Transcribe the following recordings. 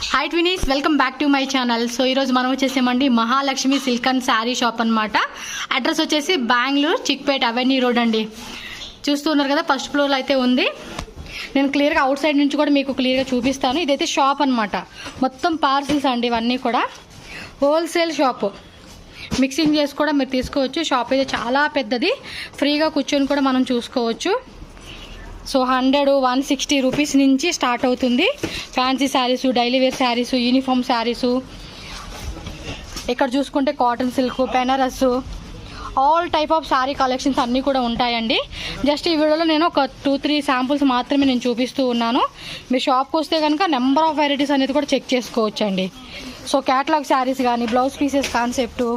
Hi twinnies, welcome back to my channel. So ఈరోజు మనం వచ్చేసామండి Mahalakshmi silk and sari shop అనమాట. అడ్రస్ వచ్చేసి బెంగళూరు చిక్పేట్ అవెన్యూ రోడ్ అండి. చూస్తున్నారు కదా, ఫస్ట్ ఫ్లోర్లో అయితే ఉంది. నేను క్లియర్గా అవుట్ సైడ్ నుంచి కూడా మీకు క్లియర్గా చూపిస్తాను. ఇదైతే షాప్ అనమాట, మొత్తం పార్సిల్స్ అండి. ఇవన్నీ కూడా హోల్సేల్ షాపు, మిక్సింగ్ చేసి కూడా మీరు తీసుకోవచ్చు. షాప్ అయితే చాలా పెద్దది, ఫ్రీగా కూర్చొని కూడా మనం చూసుకోవచ్చు. సో 100-160 రూపీస్ నుంచి స్టార్ట్ అవుతుంది. Fancy saris, daily wear saris, uniform saris, ఇక్కడ చూసుకుంటే cotton silk, Banaras, all type of sari collections అన్నీ కూడా ఉంటాయండి. జస్ట్ ఈ వీడియోలో నేను ఒక 2-3 శాంపుల్స్ మాత్రమే నేను చూపిస్తూ ఉన్నాను. మీరు షాప్కి వస్తే కనుక నెంబర్ ఆఫ్ వెరైటీస్ అనేది కూడా చెక్ చేసుకోవచ్చు అండి. సో క్యాటలాగ్ శారీస్ కానీ, బ్లౌజ్ పీసెస్ కాన్సెప్టు,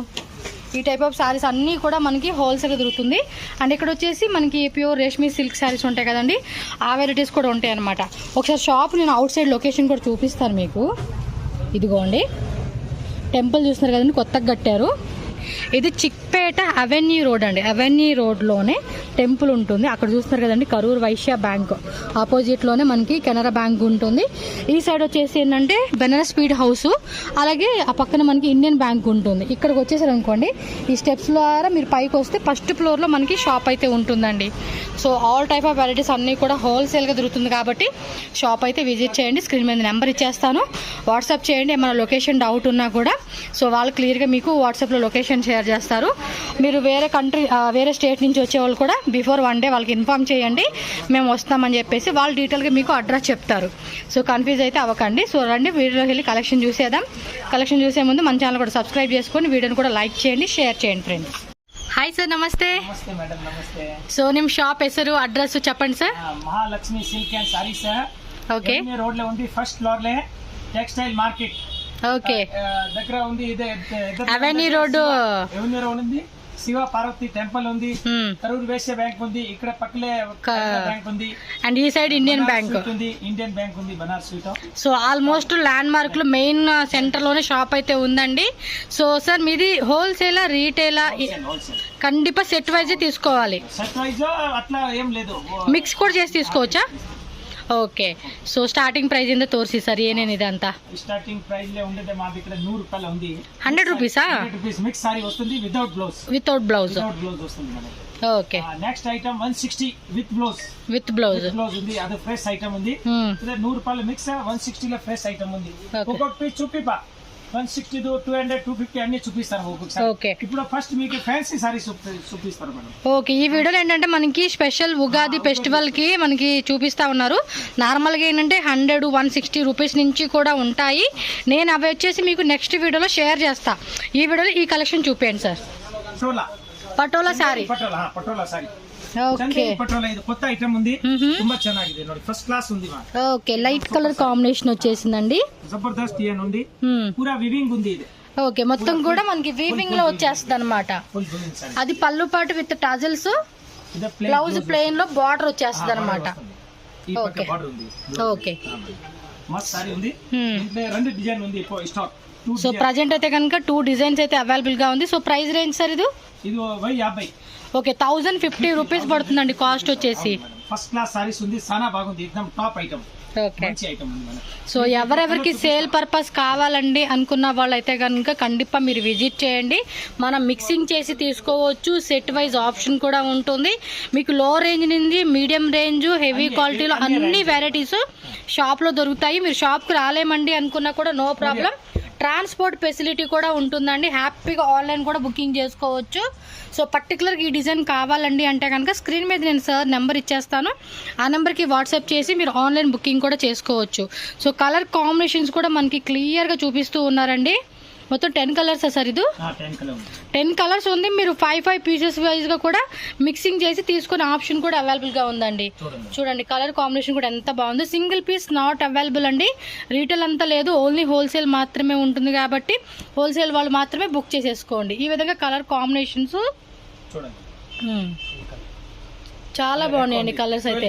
ఈ టైప్ ఆఫ్ శారీస్ అన్నీ కూడా మనకి హోల్సేల్గా దొరుకుతుంది. అండ్ ఇక్కడ వచ్చేసి మనకి ప్యూర్ రేష్మీ సిల్క్ శారీస్ ఉంటాయి కదండి, ఆ వెరైటీస్ కూడా ఉంటాయి అనమాట. ఒకసారి షాప్ నేను అవుట్ సైడ్ లొకేషన్ కూడా చూపిస్తాను మీకు. ఇదిగోండి, టెంపుల్ చూస్తున్నారు కదండి, కొత్తగా కట్టారు. ఇది చిక్పేట అవెన్యూ రోడ్ అండి. అవెన్యూ రోడ్లోనే టెంపుల్ ఉంటుంది. అక్కడ చూస్తున్నారు కదండి, కరూర్ వైశ్య బ్యాంక్ ఆపోజిట్లోనే మనకి కెనరా బ్యాంక్ ఉంటుంది. ఈ సైడ్ వచ్చేసి ఏంటంటే బెనారస్ స్పీడ్ హౌస్, అలాగే ఆ పక్కన మనకి ఇండియన్ బ్యాంక్ ఉంటుంది. ఇక్కడికి వచ్చేసారు అనుకోండి, ఈ స్టెప్స్ ద్వారా మీరు పైకి వస్తే ఫస్ట్ ఫ్లోర్లో మనకి షాప్ అయితే ఉంటుందండి. So all type of varieties అన్నీ కూడా హోల్సేల్గా దొరుకుతుంది కాబట్టి షాప్ అయితే విజిట్ చేయండి. స్క్రీన్ మీద నెంబర్ ఇచ్చేస్తాను, వాట్సాప్ చేయండి. ఏమైనా లొకేషన్ డౌట్ ఉన్నా కూడా సో వాళ్ళు క్లియర్గా మీకు వాట్సాప్లో లొకేషన్ షేర్ చేస్తారు. మీరు వేరే కంట్రీ, వేరే స్టేట్ నుంచి వచ్చే వాళ్ళు కూడా బిఫోర్ 1 డే వాళ్ళకి ఇన్ఫామ్ చేయండి, మేము వస్తామని చెప్పేసి వాళ్ళు డీటెయిల్గా మీకు అడ్రస్ చెప్తారు. సో కన్ఫ్యూజ్ అయితే అవ్వకండి. సో రండి వీడియోలోకి వెళ్ళి కలెక్షన్ చూసేద్దాం. కలెక్షన్ చూసే ముందు మన ఛానల్ కూడా సబ్స్క్రైబ్ చేసుకొని వీడియోని కూడా లైక్ చేయండి, షేర్ చేయండి ఫ్రెండ్స్. హాయ్ సార్, నమస్తే. ನಮಸ್ತೆ ಮೇಡಮ್, ನಮಸ್ತೆ. సో ನಿಮ್ಮ షాప్ ಹೆಸರು అడ్రస్ చెప్పండి sir. Mahalakshmi silk and saris okay, road లో ఉంది. ఫస్ట్ ఫ్లోర్ లే టెక్స్టైల్ మార్కెట్ ఓకే, దగ్గర ఉంది. ఇదే అవెన్యూ రోడ్ ఉంది. శివ పార్వతి టెంపుల్ ఉంది. కరూర్ వేశ్య బ్యాంక్ ఉంది. ఇక్కడ పక్కలే బ్యాంక్ ఉంది. అండ్ ఈ సైడ్ ఇండియన్ బ్యాంక్ ఉంది. ఇండియన్ బ్యాంక్ ఉంది, బనారస్ స్వీట్. సో ఆల్మోస్ట్ ల్యాండ్ మార్క్లు మెయిన్ సెంటర్ లోనే షాప్ అయితే ఉందండి. సో సార్ మీది హోల్సేలా రీటైలా? కండిపా సెట్ వైజ్ తీసుకోవాలి. సెట్ వైజ్ అట్లా ఏం లేదు, మిక్స్ కూడా చేసి తీసుకోవచ్చా? ఓకే. సో స్టార్టింగ్ ప్రైస్ ఎంత తోರಿಸಿ ಸರ್, ಏನೇನು ಇದೆ ಅಂತ? స్టార్టింగ్ ప్రైస్ లే ఉండేది మా దగ్గర 100 రూపాయలు ఉంది. 100 రూపీసా? 100 రూపీస్ మిక్స్ సారీ వస్తుంది, వితౌట్ బ్లౌజ్. వితౌట్ బ్లౌజ్ వస్తుంది madam. Okay. Next item 160 with blouse. With blouse ఉంది, అది ఫ్రెష్ ఐటమ్ ఉంది. 100 రూపాయలు మిక్స్, 160 లో ఫ్రెష్ ఐటమ్ ఉంది. ఒక్కొక్క పీస్ చూపిపా 160, 200, 250 అన్ని చూపిస్తారు ఒక్కొక్కసారి. ఓకే. ఇప్పుడు ఫస్ట్ మీకు ఫ్యాన్సీ సారీస్ చూపిస్తారు మేడం. ఓకే. ఈ వీడియోలో ఏంటంటే మనకి స్పెషల్ ఉగాది ఫెస్టివల్ కి మనకి చూపిస్తా ఉన్నారు. నార్మల్ గా ఏంటంటే 100-160 రూపీస్ నుంచి కూడా ఉంటాయి. నేను అవి వచ్చేసి మీకు నెక్స్ట్ వీడియోలో షేర్ చేస్తా. ఈ వీడియోలో ఈ కలెక్షన్ చూపించండి sir. Patola sorry. Patola sorry. Okay. Patola ఇది కొత్త ఐటమ్ ఉంది, ತುಂಬಾ ಚೆನ್ನಾಗಿದೆ ನೋಡಿ, ఫస్ట్ క్లాస్ ఉంది. ఓకే, లైట్ కలర్ కాంబినేషన్ వచ్చేసిందండి. జబర్దస్త్ ఏన్ ఉంది, పూరా వివింగ్ ఉంది. ఇది ఓకే, మొత్తం కూడా మనకి వీవింగ్ లో వచ్చేస్తుంది అనమాట. అది పళ్ళు పాటు విత్ టాజల్స్, బ్లౌజ్ ప్లెయిన్ లో బార్డర్ వచ్చేస్తుంది అనమాట. Okay, okay. మస్త్ సారీ ఉంది. రెండు డిజైన్ ఉంది స్టాక్. సో ప్రజెంట్ అయితే కనుక 2 డిజైన్స్ అయితే అవైలబుల్ గా ఉంది. సో ప్రైస్ రేంజ్ సార్ ఇది 50. ఓకే, 1050 రూపీస్ పడుతుందండి కాస్ట్ వచ్చేసి. ఫస్ట్ క్లాస్ సారీస్ ఉంది, చాలా బాగుంది, ఎక్దమ్ టాప్ ఐటమ్. ఓకే. సో ఎవరెవరికి సేల్ పర్పస్ కావాలండి అనుకున్న వాళ్ళు అయితే కనుక కండిపా మీరు విజిట్ చేయండి. మనం మిక్సింగ్ చేసి తీసుకోవచ్చు. సెట్ వైజ్ ఆప్షన్ కూడా ఉంటుంది. మీకు లో రేంజ్ నుంచి మీడియం రేంజ్, హెవీ క్వాలిటీలో అన్ని వెరైటీస్ షాప్లో దొరుకుతాయి. మీరు షాప్కి రాలేమండి అనుకున్నా కూడా నో ప్రాబ్లం, ట్రాన్స్పోర్ట్ ఫెసిలిటీ కూడా ఉంటుందండి. హ్యాపీగా ఆన్లైన్ కూడా బుకింగ్ చేసుకోవచ్చు. సో పర్టికులర్గా ఈ డిజైన్ కావాలండి అంటే కనుక స్క్రీన్ మీద నేను సార్ నెంబర్ ఇచ్చేస్తాను, ఆ నెంబర్కి వాట్సాప్ చేసి మీరు ఆన్లైన్ బుకింగ్ కూడా చేసుకోవచ్చు. సో కలర్ కాంబినేషన్స్ కూడా మనకి క్లియర్గా చూపిస్తూ ఉన్నారండి. మొత్తం 10 కలర్స్ సార్ ఇది? 10 కలర్స్ ఉంది. మీరు 5 పీసెస్ వైజ్ గా కూడా మిక్సింగ్ చేసి తీసుకునే ఆప్షన్ కూడా అవైలబుల్ గా ఉందండి. చూడండి కలర్ కాంబినేషన్ కూడా ఎంత బాగుంది. సింగిల్ పీస్ నాట్ అవైలబుల్ అండి, రీటైల్ అంతా లేదు, ఓన్లీ హోల్సేల్ మాత్రమే ఉంటుంది కాబట్టి హోల్సేల్ వాళ్ళు మాత్రమే బుక్ చేసేసుకోండి. ఈ విధంగా కలర్ కాంబినేషన్స్ చాలా బాగున్నాయండి కలర్స్ అయితే.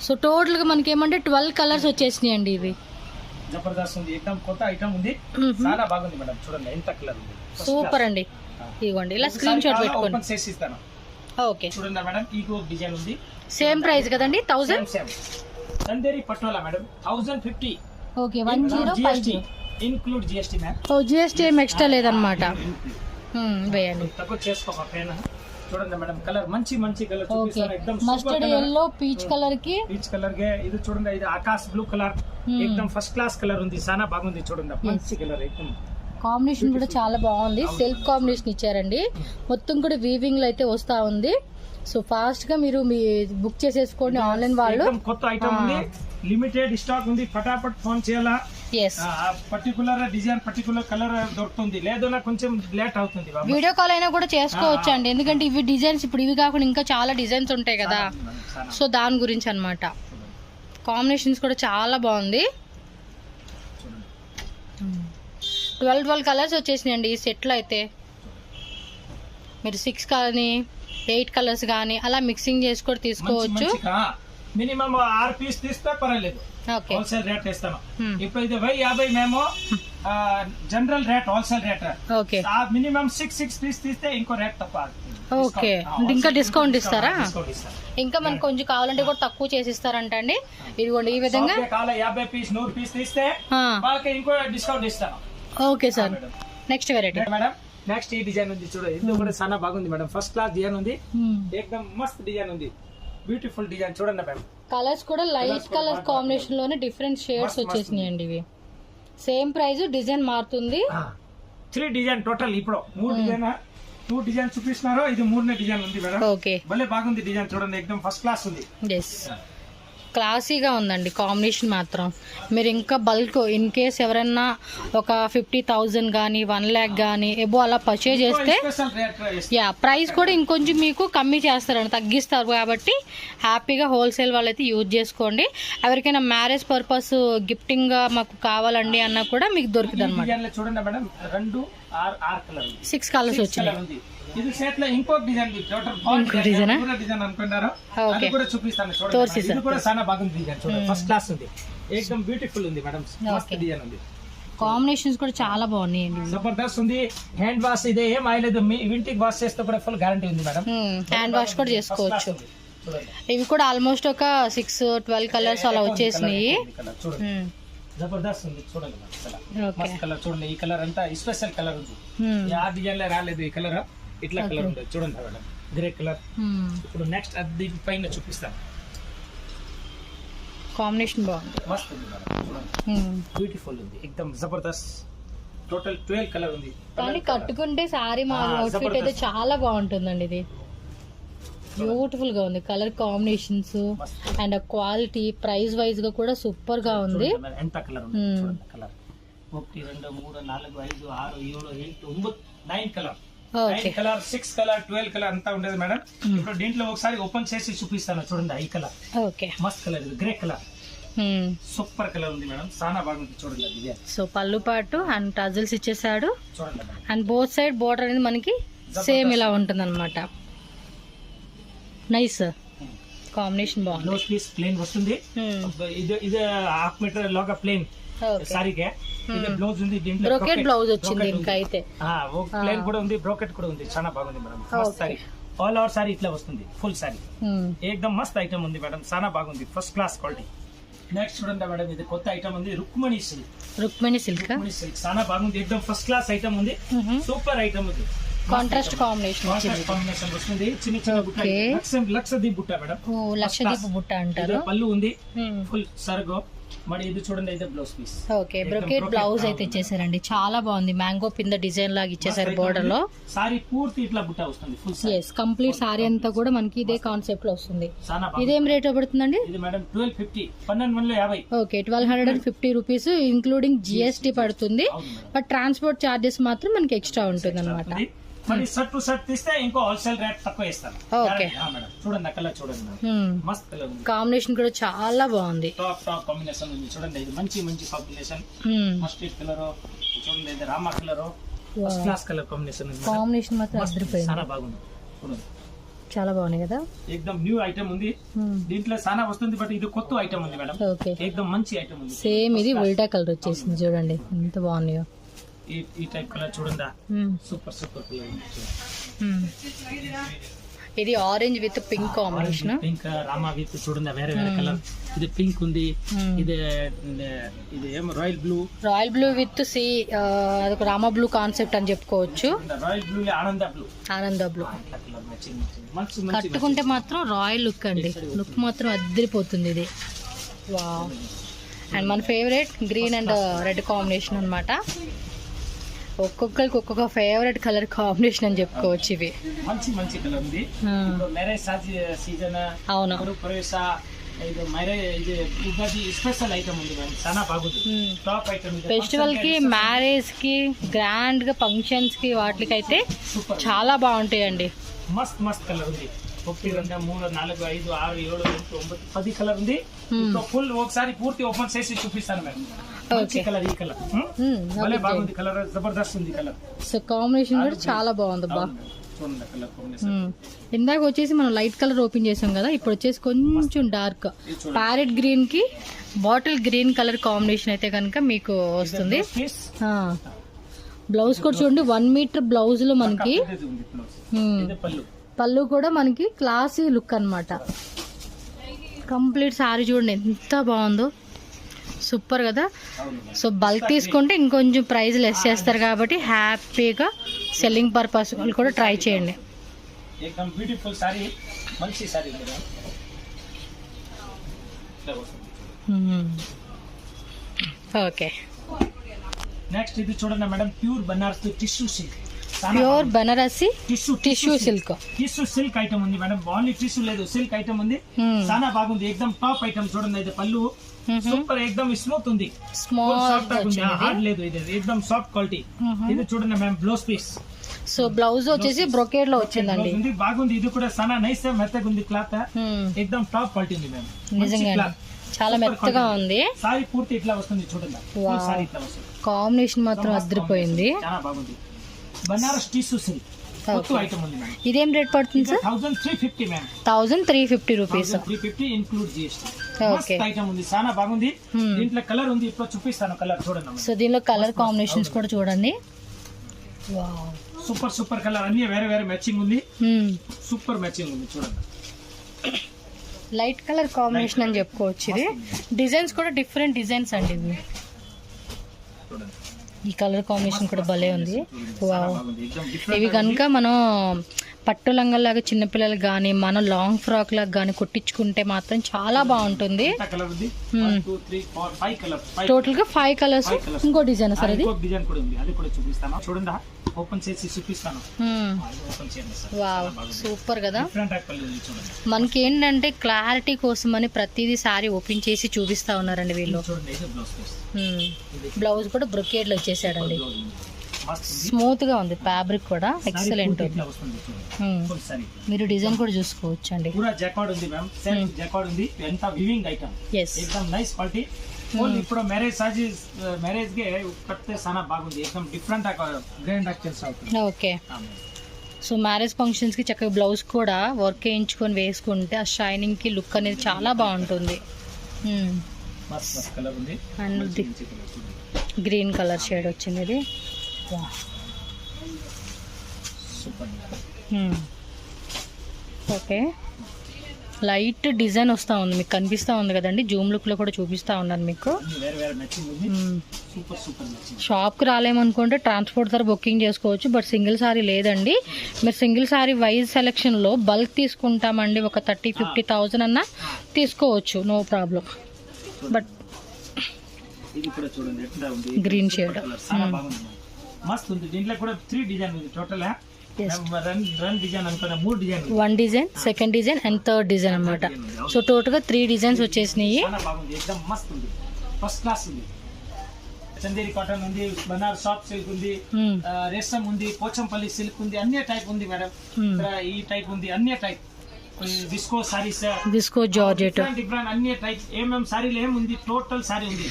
సో టోటల్ గా మనకి ఏమంటే 12 కలర్స్ వచ్చేసినాయి అండి. ఇవి జబర్దస్త్ ఉంది, ఎక్దమ్ కొత్త ఐటమ్ ఉంది, చాలా బాగుంది మేడం. చూడండి ఎంత కలర్ ఉంది, సూపర్ అండి. ఇదిగోండి ఇలా స్క్రీన్ షాట్ పెట్టుకోండి. ఓపెన్ చేసి ఇస్తాను. ఓకే, చూడండి మేడం, ఈ డిజైన్ ఉంది, సేమ్ ప్రైస్ కదండి 1000. Chanderi Patola madam 1050. Okay 1050 include GST ma'am. ఓ జిఎస్టీ ఏం ఎక్స్ట్రా లేదనమాట. వేయండి. తక్కువ చేసుకోమా పైన. చూడండి మేడం కలర్ మంచి కలర్ ఓకే చూపిస్తాను. ఎక్దమ్ మస్టర్డ్ ఎల్లో పీచ్ కలర్ కి పీచ్ కలర్ ಗೆ ఇది చూడండి, ఇది ఆకాశ్ బ్లూ కలర్ ఎక్దమ్ ఫస్ట్ క్లాస్ కలర్ ఉంది. చాలా బాగుంది చూడండి, మంచి కలర్ ఎక్దమ్. కాంబినేషన్ కూడా చాలా బాగుంది. సెల్ఫ్ కాంబినేషన్ ఇచ్చారండి. మొత్తం కూడా వీవింగ్ లో అయితే వస్తా ఉంది. సో ఫాస్ట్ గా మీరు మీ బుక్ చేసేసుకోండి ఆన్లైన్ వాళ్ళు. కొత్త ఐటమ్ ఉంది, లిమిటెడ్ స్టాక్ ఉంది. ఫటాఫట్ ఫోన్ చేయాలా. పర్టికులర్ డిజైన్ పర్టికులర్ కలర్ దొరుకుతుంది, లేదు నాకు కొంచెం లేట్ అవుతుంది. వీడియో కాల్ అయినా కూడా చేసుకోవచ్చు అండి, ఎందుకంటే ఇవి డిజైన్స్ ఇప్పుడు ఇవి కాకుండా ఇంకా చాలా డిజైన్స్ ఉంటాయి కదా. సో దాని గురించి అన్నమాట. కాంబినేషన్స్ కూడా చాలా బాగుంది. 12 కలర్స్ వచ్చేసినాయండి ఈ సెట్లో అయితే. మీరు 6 కానీ 8 కలర్స్ కానీ అలా మిక్సింగ్ చేసి కూడా తీసుకోవచ్చు. మినిమం 6 పీస్ తీస్తే పర్వాలేదు, హోల్సేల్ రేట్ ఇస్తాను. ఇప్పుడు ఇది 50 మేము general rate, wholesale rate. Minimum 6 piece తీస్తే ఇంకో రేట్ తక్కువ. ఓకే, ఇంకా డిస్కౌంట్ ఇస్తారా? ఇంకా మనకు కొంచెం కావాలంటే కూడా తక్కువ చేసి ఇస్తారంట అండి. ఇదిగోండి ఈ విధంగా 50 పీస్ 100 పీస్ తీస్తే వాళ్ళకి ఇంకో డిస్కౌంట్ ఇస్తాను. Okay sir. Next variety madam, next ఈ డిజైన్ ఉంది చూడండి, ఇది కూడా చాలా బాగుంది మేడం. ఫస్ట్ క్లాస్ డిజైన్ ఉంది, ఏకదమ్ మస్త్ డిజైన్ ఉంది, బ్యూటిఫుల్ డిజైన్ చూడండి మేడం. కలర్స్ కూడా లైట్ కలర్ కాంబినేషన్ లోనే డిఫరెంట్ షేడ్స్ వచ్చేసినాయండి. ఇవి సేమ్ ప్రైస్, డిజైన్ మారుతుంది. 3 డిజైన్ టోటల్. ఇప్పుడు 2 డిజైన్ చూపిస్తున్నారు, ఇది 3నే డిజైన్ ఉంది మేడం. ఓకే, భలే బాగుంది డిజైన్ చూడండి, ఏకదమ్ ఫస్ట్ క్లాస్ ఉంది. క్లాసీగా ఉందండి కాంబినేషన్ మాత్రం. మీరు ఇంకా బల్క్ ఇన్ కేస్ ఎవరైనా ఒక 50,000 కానీ 1 lakh కానీ ఎబో అలా పర్చేజ్ చేస్తే ప్రైస్ కూడా ఇంకొంచెం మీకు కమ్మీ చేస్తారండి, తగ్గిస్తారు. కాబట్టి హ్యాపీగా హోల్సేల్ వాళ్ళైతే యూజ్ చేసుకోండి. ఎవరికైనా మ్యారేజ్ పర్పస్ గిఫ్టింగ్ గా మాకు కావాలండి అన్నా కూడా మీకు దొరుకుతుంది అనమాట. చూడండి మేడం, 6 కలర్స్ వచ్చినాయి. ఇది సెట్ లో ఇంకో డిజైన్ డిజైన్ అనుకున్నారు, అది కూడా చూపిస్తాను చూడండి. ఇది కూడా చాలా బాగుంది డిజైన్ చూడండి, ఫస్ట్ క్లాస్ ఉంది, ఏకదమ్ బ్యూటిఫుల్ ఉంది మేడం. మస్త్ డిజైన్ ఉంది, కాంబినేషన్స్ కూడా చాలా బాగున్నాయండి, జబర్దస్త్ ఉంది. హ్యాండ్ వాష్ ఇదే ఏం అయ్యలేదు, మీ ఇంటికి వాష్ చేస్తే కూడా ఫుల్ గ్యారంటీ ఉంది మేడం. హ్యాండ్ వాష్ కూడా చేసుకోవచ్చు. ఇవి కూడా ఆల్మోస్ట్ ఒక 6-12 కలర్స్ అలా వచ్చేసినాయి. జబర్దస్త్ ఉంది చూడండి, మస్త్ కలర్ చూడండి. ఈ కలర్ అంతా స్పెషల్ కలర్ ఉంది, ఆ డిజైన్ లో రాలేదు ఈ కలర్. ఇట్లా కలర్ ఉంటుంది చూడండి మేడం, గ్రే కలర్. ఇప్పుడు నెక్స్ట్ అది పైన చూపిస్తాను. కాంబినేషన్ బాగుంది, మస్త్ ఉంది మేడం చూడండి, బ్యూటిఫుల్ ఉంది, ఎక్దమ్ జబర్దస్త్. టోటల్ 12 కలర్ ఉంది. కానీ కట్టుకుంటే సారీ మా అవుట్ఫిట్ అయితే చాలా బాగుంటుందండి. ఇది బ్యూటిఫుల్ గా ఉంది, colour combinations and quality price wise గా కూడా సూపర్ గా ఉంది. ఎంత కలర్ ఉంది చూడండి, colour 1 2 3 4 5 6 7 8 9 colour. 9 colour 6 colour 12 colour అంతా ఉండేది మేడం. ఇప్పుడు దీంట్లో ఒకసారి ఓపెన్ చేసి చూపిస్తాను చూడండి. ఈ కలర్ మస్త్ colour, grey colour, super colour ఉంది మేడం, చాలా బాగుంది చూడండి డిజైన్. సో పళ్ళు పాటు అండ్ టజల్స్ ఇచ్చేసాడు చూడండి అండ్ బోత్ సైడ్ బోర్డర్ అనేది మనకి సేమ్ ఇలా ఉంటుంది అనమాట. నైస్ కాంబినేషన్ బాగుంది. బ్లౌజ్ పీస్ ప్లేన్ వస్తుంది, ఇది హాఫ్ మీటర్ లోగా ప్లేన్ సారీకే. ఇది బ్లౌజ్ ఉంది, దీంట్లో బ్రోకెట్ బ్లౌజ్ వచ్చింది. ఇంకా అయితే ప్లేన్ కూడా ఉంది, బ్రోకెట్ కూడా ఉంది, చాలా బాగుంది మేడం. మస్త్ సారీ, ఆల్ ఓవర్ సారీ ఇట్లా వస్తుంది, ఫుల్ సారీ, ఏకదమ్ మస్త్ ఐటమ్ ఉంది మేడం, చాలా బాగుంది, ఫస్ట్ క్లాస్ క్వాలిటీ. నెక్స్ట్ చూడండి మేడం, ఇది కొత్త ఐటమ్ ఉంది, రుక్మిణి సిల్క్. చాలా బాగుంది, ఏకదమ్ ఫస్ట్ క్లాస్ ఐటమ్ ఉంది, సూపర్ ఐటమ్ ఉంది. కాంట్రాస్ట్ కాంబినేషన్ వస్తుంది, చిన్న చిన్న బుట్ట, లక్షదీప్ బుట్ట మేడం. లక్షదీప్ బుట్ట అంటారు. పళ్ళు ఉంది ఫుల్ సర్గో. మరి ఇది చూడండి, ఇది blouse piece. Okay, brocade blouse అయితే ఇచ్చేసారండి, చాలా బాగుంది. మ్యాంగో పింద డిజైన్ లాగా ఇచ్చేసారు బోర్డర్ లో. సారీ పూర్తి ఇట్లా బుట్ట వస్తుంది, ఫుల్ yes కంప్లీట్ సారీ అంతా కూడా మనకి ఇదే కాన్సెప్ట్ లో వస్తుంది. ఇదేం రేట్ పడుతుందండి? ఇది madam 1250, 1250. Okay, 1250 rupees including GST పడుతుంది. బట్ ట్రాన్స్పోర్ట్ చార్జెస్ మాత్రం మనకి ఎక్స్ట్రా ఉంటుంది అనమాట. మరి షర్ట్ టు షర్ట్ తీస్తే ఇంకో హోల్సేల్ రేట్ తక్కువ ఇస్తాను. ఓకే మేడం, చూడండి కలర్ చూడండి, మస్త్ కలర్ ఉంది, కాంబినేషన్ కూడా చాలా బాగుంది, టాప్ కాంబినేషన్ ఉంది చూడండి. ఇది మంచి కాంబినేషన్, మస్టర్డ్ కలర్ చూడండి, ఇది Rama colour, first class colour combination ఉంది. కాంబినేషన్ మాత్రం అదిరిపోయింది, చాలా బాగుంది చూడండి, చాలా బాగుంది కదా. ఏకదమ్ న్యూ ఐటమ్ ఉంది, దీంట్లో చాలా వస్తుంది, బట్ ఇది కొత్త ఐటమ్ ఉంది మేడం. ఓకే, ఏకదమ్ మంచి ఐటమ్ ఉంది. సేమ్ ఇది ఉల్టా కలర్ వచ్చేసింది చూడండి, ఎంత బాగున్నాయో. ఈ టైప్ కలర్ చూడండి, సూపర్ కలర్. ఇది orange with pink combination. Pink Rama with చూడండి వేరే వేరే కలర్. ఇది పింక్ ఉంది, ఇది ఏమో రాయల్ బ్లూ విత్ సి అదొక రామా బ్లూ కాన్సెప్ట్ అని చెప్పుకోవచ్చు. రాయల్ బ్లూ ఆనంద బ్లూ కట్టుకుంటే మాత్రం రాయల్ లుక్ అండి. లుక్ మాత్రం అద్దరిపోతుంది ఇది. వావ్. అండ్ మన favourite green and red combination అన్నమాట. ఒక్కొక్కరికి ఒక్కొక్క ఫేవరెట్ కలర్ కాంబినేషన్ అని చెప్పుకోవచ్చు ఇవి. మంచి కలర్ ఉంది. మ్యారేజ్ సీజన్ అవును, స్పెషల్ ఐటమ్ ఉంది, చాలా బాగుంది. టాప్ ఐటమ్ ఫెస్టివల్ కి, మ్యారేజ్ కి, గ్రాండ్ గా ఫంక్షన్స్ కి వాటికి అయితే చాలా బాగుంటాయండి. మస్త్ కలర్ ఉంది. 1 2 3 4 5 6 7 8 9 10 కలర్ ఉంది. ఫుల్ ఒకసారి పూర్తి ఓపెన్ చేసి చూపిస్తాను మేడం. కలర్ ఈ కలర్ భలే బాగుంది. కలర్ జబర్దస్త్ ఉంది. కలర్ సో కాంబినేషన్ కూడా చాలా బాగుంది బా. చూడండి కలర్ కాంబినేషన్. ఇందాక వచ్చేసి మనం లైట్ కలర్ ఓపెన్ చేసాం కదా, ఇప్పుడు వచ్చేసి కొంచెం డార్క్ ప్యారెట్ గ్రీన్ కి బాటిల్ గ్రీన్ కలర్ కాంబినేషన్ అయితే కనుక మీకు వస్తుంది. బ్లౌజ్ కూడా చూడండి 1 మీటర్ బ్లౌజ్ లో మనకి పళ్ళు కూడా మనకి క్లాసీ లుక్ అన్నమాట. కంప్లీట్ సారీ చూడండి ఎంత బాగుందో, సూపర్ కదా. సో బల్క్ తీసుకుంటే ఇంకొంచెం ప్రైస్ లెస్ చేస్తారు కాబట్టి హ్యాపీగా సెల్లింగ్ పర్పస్ వాళ్ళు కూడా ట్రై చేయండి. ఓకే, నెక్స్ట్ ఇది చూడండి madam, pure Banarasi tissue silk. Pure Banarasi tissue silk. Tissue silk item ఉంది మేడం. ఓన్లీ టిష్యూ లేదు, సిల్క్ ఐటమ్ ఉంది. చాలా బాగుంది. ఎక్దమ్ టాప్ ఐటమ్ చూడండి. అయితే పళ్ళు సూపర్, ఎక్దమ్ స్మూత్ ఉంది, సాఫ్ట్ ఉంది, హార్డ్ లేదు. ఇది ఎక్దమ్ సాఫ్ట్ క్వాలిటీ. ఇది చూడండి ma'am blouse piece. So blouse వచ్చేసి బ్రొకేడ్ లో వచ్చిందండి. బాగుంది. ఇది కూడా చాలా నైస్ మెత్తగా ఉంది. క్లాత్ ఎక్దమ్ టాప్ క్వాలిటీ ఉంది మ్యామ్. నిజంగా చాలా మెత్తగా ఉంది. సారీ పూర్తి ఇట్లా వస్తుంది చూడండి. సారీ ఇట్లా వస్తుంది. కాంబినేషన్ మాత్రం అదిరిపోయింది. చాలా బాగుంది. బనారస్ టిష్యూ సిల్క్ ఐటమ్ ఉంది మ్యామ్. ఇదేం రేట్ పడుతుంది sir? 1350 ma'am. 1350 rupees. 350 include GST. Okay, item ఉంది, చాలా బాగుంది. దీంట్లో కలర్ ఉంది, ఇప్పుడు చూపిస్తాను కలర్ చూడండి. సో దీనిలో కలర్ కాంబినేషన్స్ కూడా చూడండి. వావ్, సూపర్ కలర్ అన్ని వేరే వేరే మ్యాచింగ్ ఉంది. సూపర్ మ్యాచింగ్ ఉంది చూడండి. లైట్ కలర్ కాంబినేషన్ అని చెప్పుకోవచ్చు. ఇది డిజైన్స్ కూడా డిఫరెంట్ డిజైన్స్ అండి. ఇవి ఈ కలర్ కాంబినేషన్ కూడా భలే ఉంది. వావ్, ఇవి కనుక మనం పట్టు లంగల్లాగా చిన్నపిల్లలకు కానీ మనం లాంగ్ ఫ్రాక్ లాగా కానీ కుట్టించుకుంటే మాత్రం చాలా బాగుంటుంది. టోటల్ గా 5 కలర్స్. ఇంకో డిజైన్ సార్ ఇది. చూడండి, ఓపెన్ చేసి చూపిస్తాను. వావ్, సూపర్ కదా. మనకి ఏంటంటే క్లారిటీ కోసం అని ప్రతిదీ సారీ ఓపెన్ చేసి చూపిస్తా ఉన్నారండి వీళ్ళు. బ్లౌజ్ కూడా బ్రొకేడ్ లో వచ్చేసాడండి. స్మూత్ గా ఉంది, ఫ్యాబ్రిక్ కూడా ఎక్సలెంట్ ఉంది. మీరు డిజైన్ కూడా చూసుకోవచ్చు అండి. ఇప్పుడు మ్యారేజ్ ಗೆ ಕಟ್ಟೆ sana బాగుంది. एकदम డిఫరెంట్ గ్రాండ్ యాక్సెస్ అవుతుంది. ఓకే, సో మ్యారేజ్ ఫంక్షన్స్ కి చక్కగా బ్లౌజ్ కూడా వర్క్ వేయించుకొని వేసుకుంటే ఆ షైనింగ్ కి లుక్ అనేది చాలా బాగుంటుంది. అండ్ గ్రీన్ కలర్ షేడ్ వచ్చింది ఇది. ఓకే, లైట్ డిజైన్ వస్తా ఉంది, మీకు కనిపిస్తా ఉంది కదండి. జూమ్ లుక్ లో కూడా చూపిస్తా ఉన్నాను మీకు. షాప్ కి రాలేమనుకుంటే ట్రాన్స్పోర్ట్ ధర బుకింగ్ చేసుకోవచ్చు. బట్ సింగిల్ సారీ లేదండి. మీరు సింగిల్ సారీ వైజ్ సెలెక్షన్ లో బల్క్ తీసుకుంటామండి, ఒక 30-50,000 అన్నా తీసుకోవచ్చు, no problem. But green shade మస్త్ ఉంది. దీంట్లో కూడా 3 డిజైన్ ఉంది టోటల్. రన్ డిజైన్ అనుకున్నా 3 design. 1 design, second design and third design అన్నమాట. సో టోటల్ గా 3 డిజైన్స్ వచ్చేసినాయి. మస్త్ ఉంది, ఫస్ట్ క్లాస్ ఉంది. చందేరి కాటన్ ఉంది, బనారస్ సాఫ్ట్ సిల్క్ ఉంది, రేషం ఉంది, పోచంపల్లి సిల్క్ ఉంది, అన్ని టైప్ ఉంది మేడం. ఈ టైప్ ఉంది, అన్ని type. Visco saris, visco georgette, different అన్ని టైప్. ఏమేం సారీలు ఏముంది, టోటల్ సారీ ఉంది.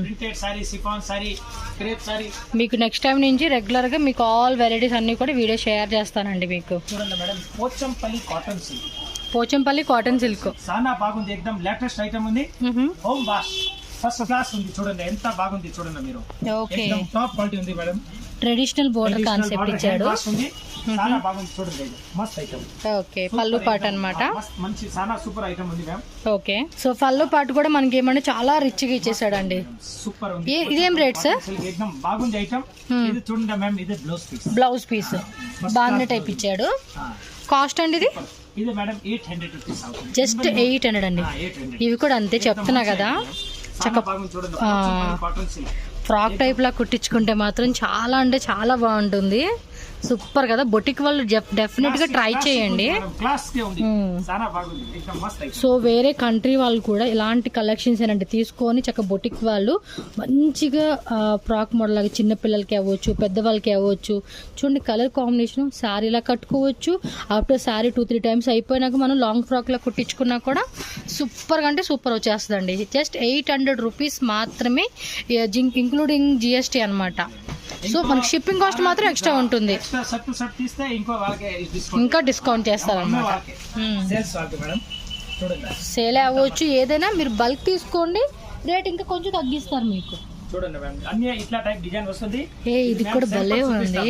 Printed sorry, chiffon sorry, crepe sorry. మీకు నెక్స్ట్ టైం నుంచి రెగ్యులర్ గా మీకు ఆల్ వెరైటీస్ అన్ని కూడా వీడియో షేర్ చేస్తానండి మీకు. చూడండి madam, Pochampally cotton silk. Pochampally cotton silk చాలా బాగుంది, ఎక్దమ్ లేటెస్ట్ ఐటమ్ ఉంది. హోమ్ వాష్ ఫస్ట్ క్లాస్ ఉంది. చూడండి ఎంత బాగుంది, చూడండి మీరు. టాప్ క్వాలిటీ ఉంది మేడం. ట్రెడిషనల్ బోర్డర్ కాన్సెప్ట్ ఇచ్చాడు. ఉంది చాలా బాగుంది చూడండి ఇది మస్త్ ఐటమ్. ఓకే పళ్ళు పాట అన్నమాట. మంచి చాలా సూపర్ ఐటమ్ ఉంది మ్యామ్. ఓకే సో పళ్ళు పాటు కూడా మనకి ఏమంటే చాలా రిచ్ గా ఇచ్చేసాడండి. సూపర్ ఉంది. ఇదేం రేట్ సార్? एकदम బాగుంది ఐటమ్. ఇది చూడండి మ్యామ్, ఇది బ్లౌజ్ పీస్ బాగున్న టైప్ ఇచ్చాడు. కాస్ట్ అండి ఇది మేడం 800 రూపీస్ అవుతుంది. జస్ట్ 800 అండి. 800. ఇవి కూడా అంతే చెప్తున్నా కదా, చాలా బాగుంది చూడండి. కాటన్ సిల్క్ ఫ్రాక్ టైప్ లా కుట్టించుకుంటే మాత్రం చాలా అంటే చాలా బాగుంటుంది. సూపర్ కదా, బొటిక్ వాళ్ళు డెఫినెట్ గా ట్రై చేయండి. సో వేరే కంట్రీ వాళ్ళు కూడా ఇలాంటి కలెక్షన్స్ ఏంటంటే తీసుకొని చక్క బొటిక్ వాళ్ళు మంచిగా ఫ్రాక్ మోడల్ లాగా చిన్న పిల్లలకి అవ్వచ్చు, పెద్దవాళ్ళకి అవ్వచ్చు. చూడండి కలర్ కాంబినేషన్, శారీలా కట్టుకోవచ్చు. ఆఫ్టర్ శారీ 2-3 టైమ్స్ అయిపోయినాక మనం లాంగ్ ఫ్రాక్ లా కుట్టించుకున్నా కూడా సూపర్గా అంటే సూపర్ వచ్చేస్తుందండి. జస్ట్ 800 రూపీస్ మాత్రమే, ఇంక్లూడింగ్ జిఎస్టీ అన్నమాట. సో మనకి షిప్పింగ్ కాస్ట్ మాత్రం ఎక్స్ట్రా ఉంటుంది. ఇంకా డిస్కౌంట్ చేస్తారన్నమాట. సేల్ అవ్వచ్చు, ఏదైనా మీరు బల్క్ తీసుకోండి, రేట్ ఇంకా కొంచెం తగ్గిస్తారు మీకు. చూడండి అన్ని ఇట్లా టైప్ డిజైన్ వస్తుంది. ఇది కూడా భలే ఉంది.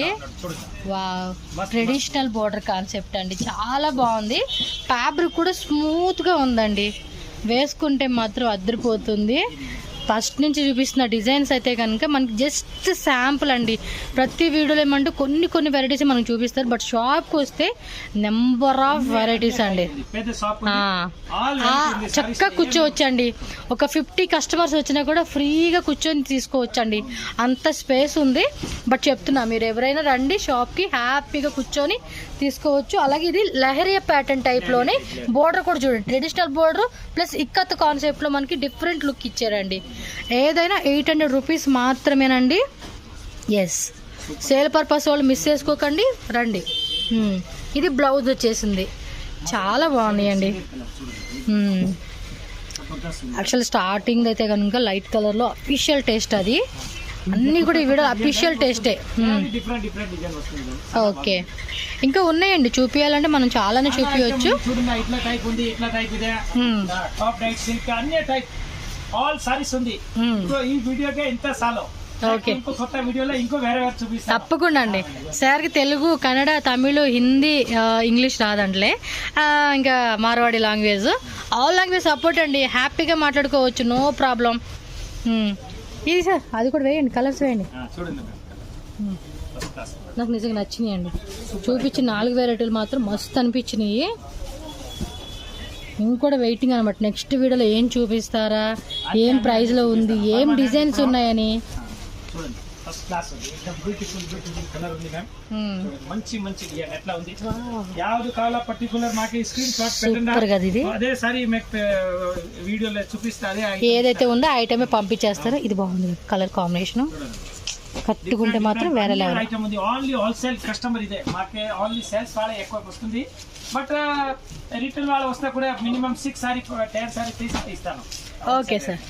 వావ్, ట్రెడిషనల్ బోర్డర్ కాన్సెప్ట్ అండి, చాలా బాగుంది. ఫ్యాబ్రిక్ కూడా స్మూత్ గా ఉందండి, వేసుకుంటే మాత్రం అదిరిపోతుంది. ఫస్ట్ నుంచి చూపిస్తున్న డిజైన్స్ అయితే కనుక మనకి జస్ట్ శాంపుల్ అండి. ప్రతి వీడియోలో ఏమంటే కొన్ని వెరైటీస్ మనకు చూపిస్తారు, బట్ షాప్కి వస్తే నెంబర్ ఆఫ్ వెరైటీస్ అండి. చక్కగా కూర్చోవచ్చండి. ఒక 50 కస్టమర్స్ వచ్చినా కూడా ఫ్రీగా కూర్చొని తీసుకోవచ్చండి, అంత స్పేస్ ఉంది. బట్ చెప్తున్నా, మీరు ఎవరైనా రండి షాప్కి, హ్యాపీగా కూర్చొని తీసుకోవచ్చు. అలాగే ఇది లహరియా ప్యాటర్న్ టైప్లోనే బోర్డర్ కూడా చూడండి, ట్రెడిషనల్ బోర్డర్ ప్లస్ ఇక్కత్ కాన్సెప్ట్లో మనకి డిఫరెంట్ లుక్ ఇచ్చారండి. ఏదైనా 800 రూపీస్ మాత్రమేనండి. ఎస్, సేల్ పర్పస్ వాళ్ళు మిస్ చేసుకోకండి, రండి. ఇది బ్లౌజ్ వచ్చేసింది, చాలా బాగున్నాయండి. యాక్చువల్ స్టార్టింగ్ అయితే కనుక లైట్ కలర్లో అఫీషియల్ టేస్ట్, అది అన్నీ కూడా ఈ వీడియో అఫీషియల్ టేస్టే. ఓకే, ఇంకా ఉన్నాయండి చూపించాలంటే మనం చాలానే చూపించవచ్చు. ఆల్ సారీస్ ఉంది. ఈ వీడియోకే ఇంత సాలో. ఓకే, కొత్త వీడియోలో ఇంకో వేరే చూపిస్తాను తప్పకుండా అండి. సార్కి తెలుగు, కన్నడ, తమిళ్, హిందీ, ఇంగ్లీష్ రాదంట్లే, ఇంకా Marwari language, all language support అండి. హ్యాపీగా మాట్లాడుకోవచ్చు, నో ప్రాబ్లం. ఇది సార్ అది కూడా వేయండి, కలర్స్ వేయండి. నాకు నిజంగా నచ్చినాయి అండి. చూపించిన 4 వెరైటీలు మాత్రం మస్తు అనిపించినాయి. ఇంకోటి వెయిటింగ్ అనమాట, నెక్స్ట్ వీడియోలో ఏం చూపిస్తారా, ఏం ప్రైస్లో ఉంది, ఏం డిజైన్స్ ఉన్నాయని. సూపర్ కదా ఇది. ఏదైతే ఉందో ఆ ఐటమే పంపించేస్తారో. ఇది బాగుంది కలర్ కాంబినేషన్, కట్టుకుంటే మాత్రం వేరే లెవెల్. ఓన్లీ హోల్సేల్ కస్టమర్ ఇదే, మాకే ఓన్లీ సేల్స్ వాళ్ళే ఎక్కువ వస్తుంది. బట్ రిటైల్ వాళ్ళు వస్తే కూడా మినిమం 6 సారీ 10 సారీ తీసి ఇస్తాను. Okay sir.